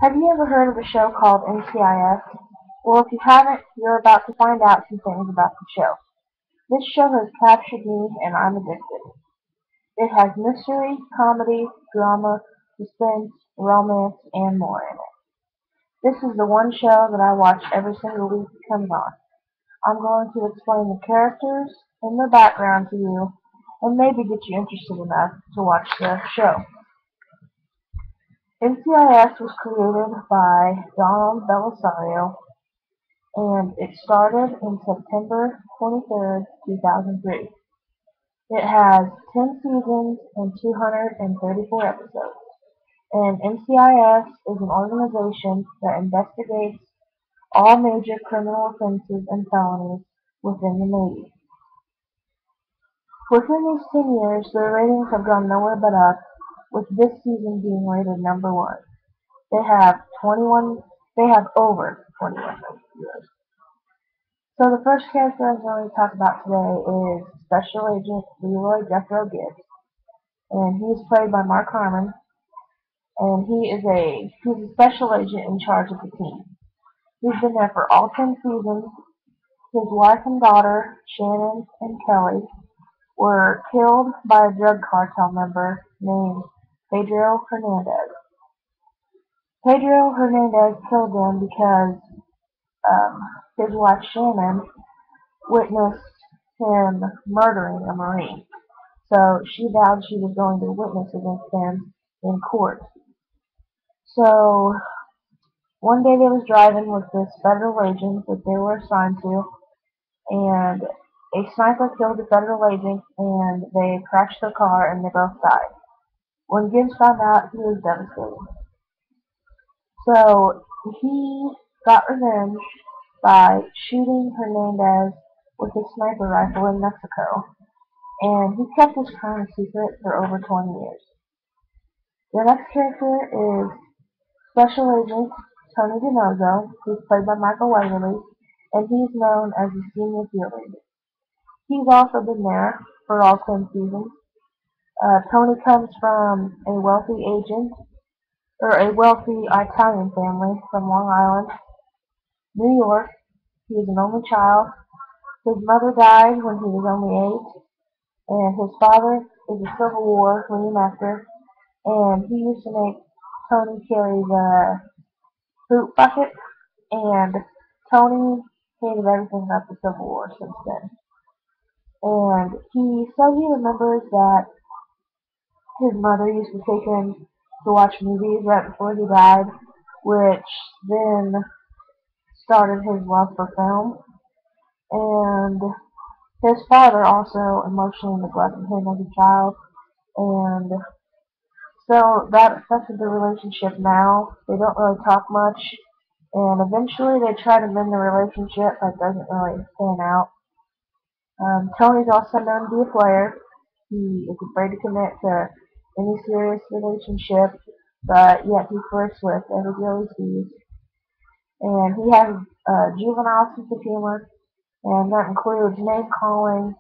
Have you ever heard of a show called NCIS? Well, if you haven't, you're about to find out some things about the show. This show has captured me, and I'm addicted. It has mystery, comedy, drama, suspense, romance, and more in it. This is the one show that I watch every single week it comes on. I'm going to explain the characters and their background to you, and maybe get you interested enough to watch the show. NCIS was created by Donald Belisario, and it started in September 23rd, 2003. It has 10 seasons and 234 episodes, and NCIS is an organization that investigates all major criminal offenses and felonies within the Navy. Within these 10 years, their ratings have gone nowhere but up, with this season being rated number 1. They have 21. They have over 21 viewers. So the first character I'm going to talk about today is Special Agent Leroy Jethro Gibbs, and he's played by Mark Harmon, and he's a special agent in charge of the team. He's been there for all 10 seasons. His wife and daughter, Shannon and Kelly, were killed by a drug cartel member named Pedro Hernandez. Pedro Hernandez killed them because his wife Shannon witnessed him murdering a Marine. So she vowed she was going to witness against him in court. So one day they was driving with this federal agent that they were assigned to, and a sniper killed the federal agent, and they crashed their car and they both died. When Gibbs found out, he was devastated. So he got revenge by shooting Hernandez with a sniper rifle in Mexico, and he kept this crime a secret for over 20 years. The next character is Special Agent Tony DiNozzo, who's played by Michael Weatherly, and he's known as the senior field agent. He's also been there for all 10 seasons. Tony comes from a wealthy Italian family from Long Island, New York. He is an only child. His mother died when he was only 8, and his father is a Civil War reenactor, and he used to make Tony carry the poop bucket, and Tony hated everything about the Civil War since then. And he said he remembers that his mother used to take him to watch movies right before he died, which then started his love for film. And his father also emotionally neglected him as a child, and so that affected the relationship now. They don't really talk much, and eventually they try to mend the relationship, but it doesn't really pan out. Tony's also known to be a player. He is afraid to commit to any serious relationship, but yet he flirts with every girl he sees. And he has a juvenile sense of humor, and that includes name-calling,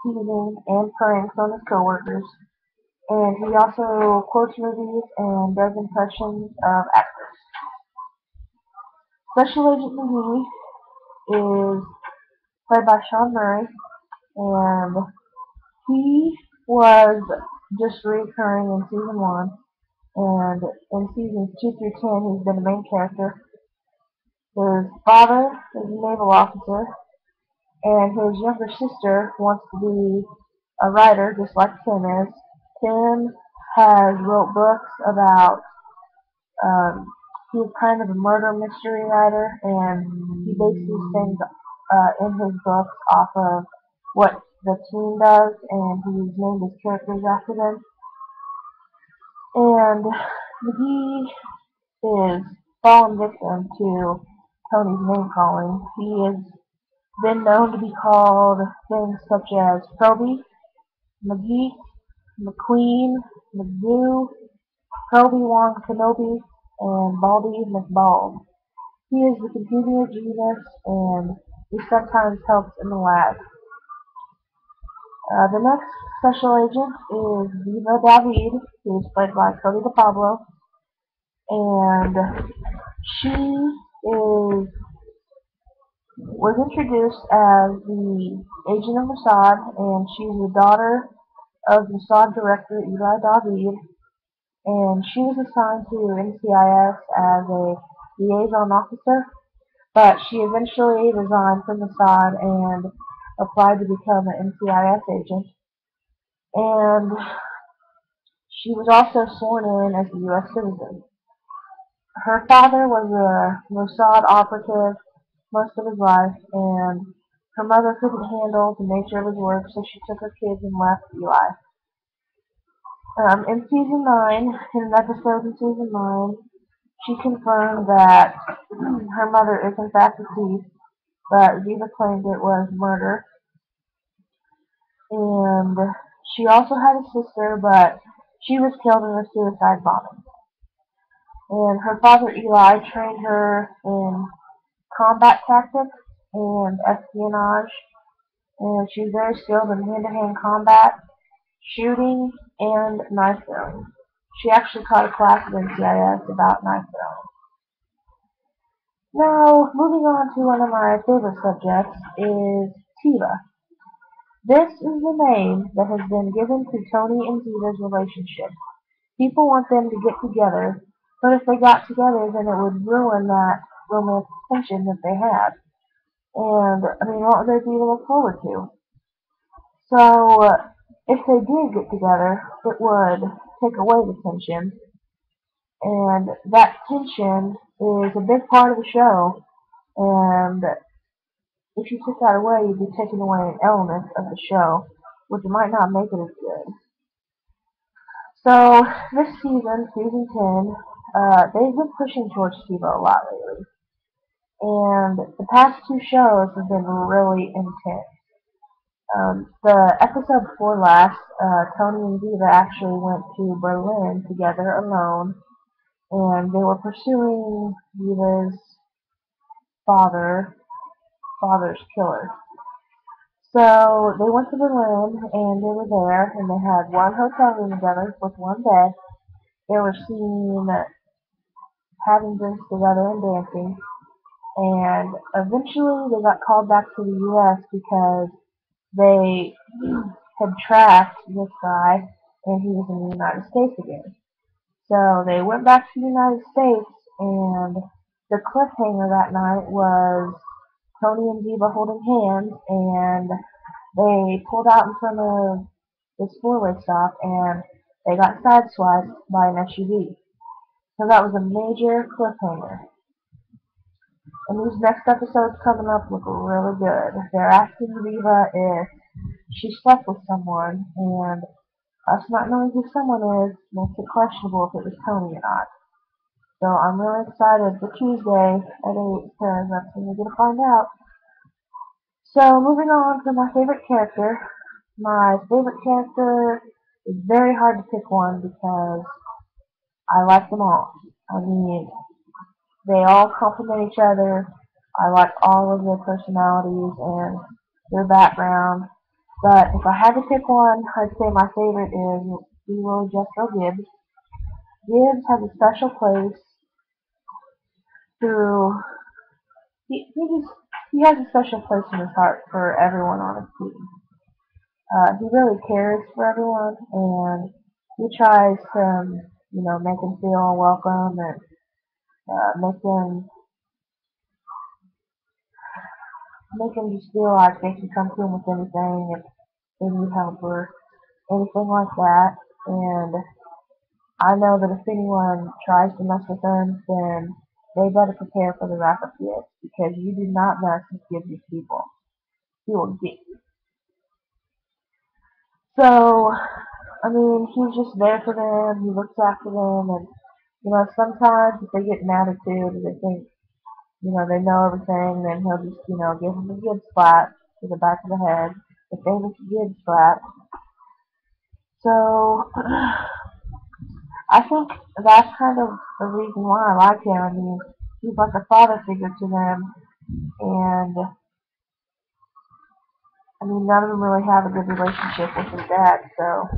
teasing, and pranks on his coworkers. And he also quotes movies and does impressions of actors. Special Agent McGee is played by Sean Murray, and he was just recurring in season 1, and in seasons 2 through 10 he's been the main character. His father is a naval officer, and his younger sister wants to be a writer just like Tim is. Tim has wrote books about, he's kind of a murder mystery writer, and he bases these things in his books off of what the team does, and he's named his characters after them. And McGee is fallen victim to Tony's name calling. He has been known to be called things such as Kobe, McGee, McQueen, McGoo, Obi-Wan Kenobi, and Baldy McBald. He is the computer genius, and he sometimes helps in the lab. The next special agent is Viva David, who is played by Cody DePablo, and She was introduced as the agent of Mossad, and she's the daughter of Mossad director Eli David, and she was assigned to NCIS as a liaison officer, but she eventually resigned from Mossad and applied to become an NCIS agent. And she was also sworn in as a U.S. citizen. Her father was a Mossad operative most of his life, and her mother couldn't handle the nature of his work, so she took her kids and left Eli. In season 9, in an episode in season 9, she confirmed that her mother is in fact a thief, but Ziva claimed it was murder. And she also had a sister, but she was killed in a suicide bombing. And her father Eli trained her in combat tactics and espionage, and she's very skilled in hand-to-hand combat, shooting, and knife throwing. She actually taught a class at NCIS about knife throwing. Now, moving on to one of my favorite subjects is Tiva. This is the name that has been given to Tony and Ziva's relationship. People want them to get together, but if they got together, then it would ruin that romantic tension that they had. And, I mean, what would they be to look forward to? So, if they did get together, it would take away the tension. And that tension is a big part of the show. And if you took that away, you'd be taking away an element of the show, which might not make it as good. So, this season, season 10, they've been pushing towards Steve-O a lot lately. And the past two shows have been really intense. The episode before last, Tony and Ziva actually went to Berlin together alone, and they were pursuing Ziva's father's killer. So they went to Berlin, and they were there, and they had one hotel room together with one bed. They were seen having drinks together and dancing, and eventually they got called back to the U.S. because they had tracked this guy, and he was in the United States again. So they went back to the United States, and the cliffhanger that night was Tony and Ziva holding hands, and they pulled out in front of this four-way stop, and they got sideswiped by an SUV. So that was a major cliffhanger. And these next episodes coming up look really good. They're asking Ziva if she slept with someone, and us not knowing who someone is makes it questionable if it was Tony or not. So I'm really excited for Tuesday at 8 because that's when we're going to find out. So moving on to my favorite character. My favorite character is very hard to pick one because I like them all. I mean, they all complement each other. I like all of their personalities and their background. But if I had to pick one, I'd say my favorite is Leroy Jethro Gibbs. Gibbs has a special place through he has a special place in his heart for everyone on his team. He really cares for everyone, and he tries to, make them feel welcome and make them just feel like they can come to him with anything if they need help or anything like that. And I know that if anyone tries to mess with them, then they better prepare for the wrath of Gibbs, because you do not mess with Gibbs' people. He will get you. So, I mean, he's just there for them, he looks after them, and, sometimes if they get an attitude and they think, they know everything, then he'll just, give them a Gibbs slap to the back of the head, the famous Gibbs slap. So, I think that's kind of the reason why I like him. I mean, he's like a father figure to them, and I mean, none of them really have a good relationship with his dad, so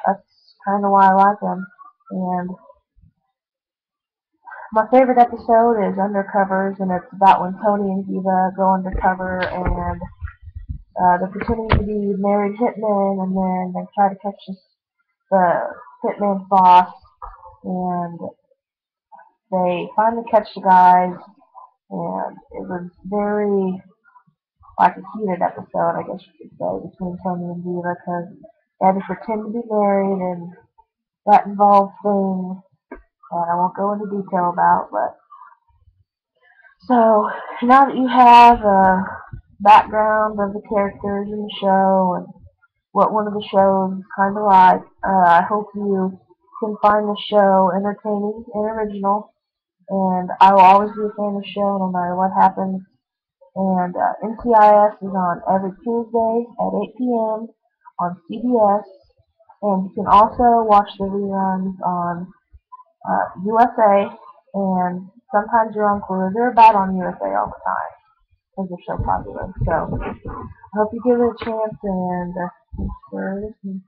that's kind of why I like him. And My favorite episode is Undercovers, and it's about when Tony and Viva go undercover and they're pretending to be married hitmen, and then they try to catch the hitman's boss, and they finally catch the guys, and it was very like a heated episode, I guess you could say, between Tony and Viva, because they had to pretend to be married, and that involved things that I won't go into detail about, but so now that you have a background of the characters in the show and what one of the shows is kind of like, I hope you can find the show entertaining and original, and I will always be a fan of the show no matter what happens. And NCIS is on every Tuesday at 8 p.m. on CBS, and you can also watch the reruns on USA, and sometimes you're on Clue. They're about on USA all the time because they're so popular. So I hope you give it a chance, and thanks for listening.